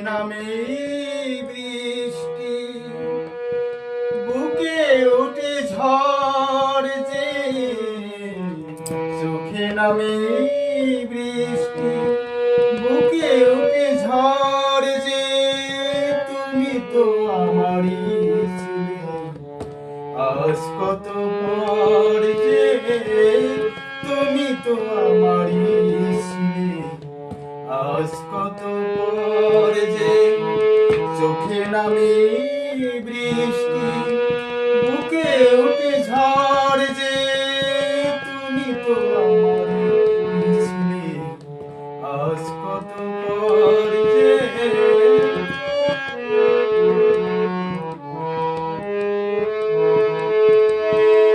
নামে বৃষ্টি, বুকে উঠে ঝড় যে চোখে নামে বৃষ্টি, বুকে উঠে ঝড় যে তুমি তো আমারই ছিলে। আজ কত পর যে তুমি তো আমারই ছিলে। আজ কত পর যে চোখে নামে বৃষ্টি, বুকে উঠে ঝড় যে তুমি তো আমারই ছিলে। আজ কত পর যে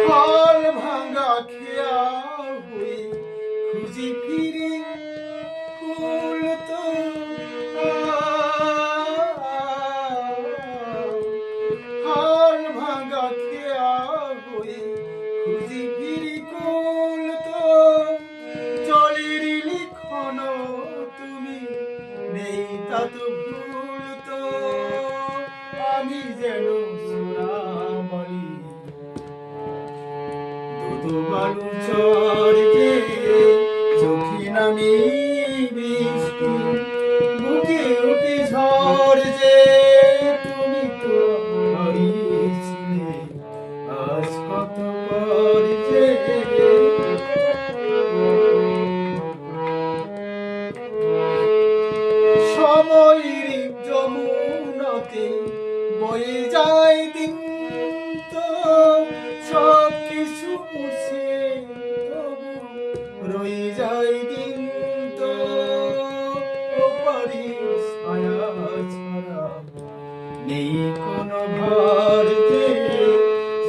হাল ভাঙা খেয়া হয়ে খুঁজি ফিরে কুল তো হাল ভাঙা খেয়া হয়ে খুঁজি ফিরি কুল তো জলের লিখন তুমি নেই তা তো ভুল তো আমি যেন সোনামণি দুধ বালু ঝড় যে চোখে নামে বৃষ্টি, বুকে উঠে ঝড় যে তুমি তো আমারই ছিলে। আজ কত পর যে সময়ের যমুনাতে বয়ে যায় দিন তো সব কিছু মুছে তবু রয়ে যায় দিন তো ওপারের ছায়া ছাড়া নেই কোনো ঘর যে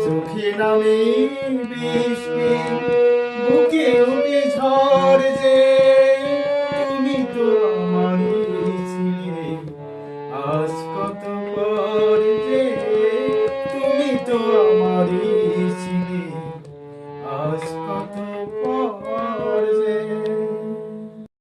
চোখে নামে বৃষ্টি, বুকে উঠে ঝড় যে তুমি তো আমারই ছিলে। আজ কত পর যে তুমি তো আমারই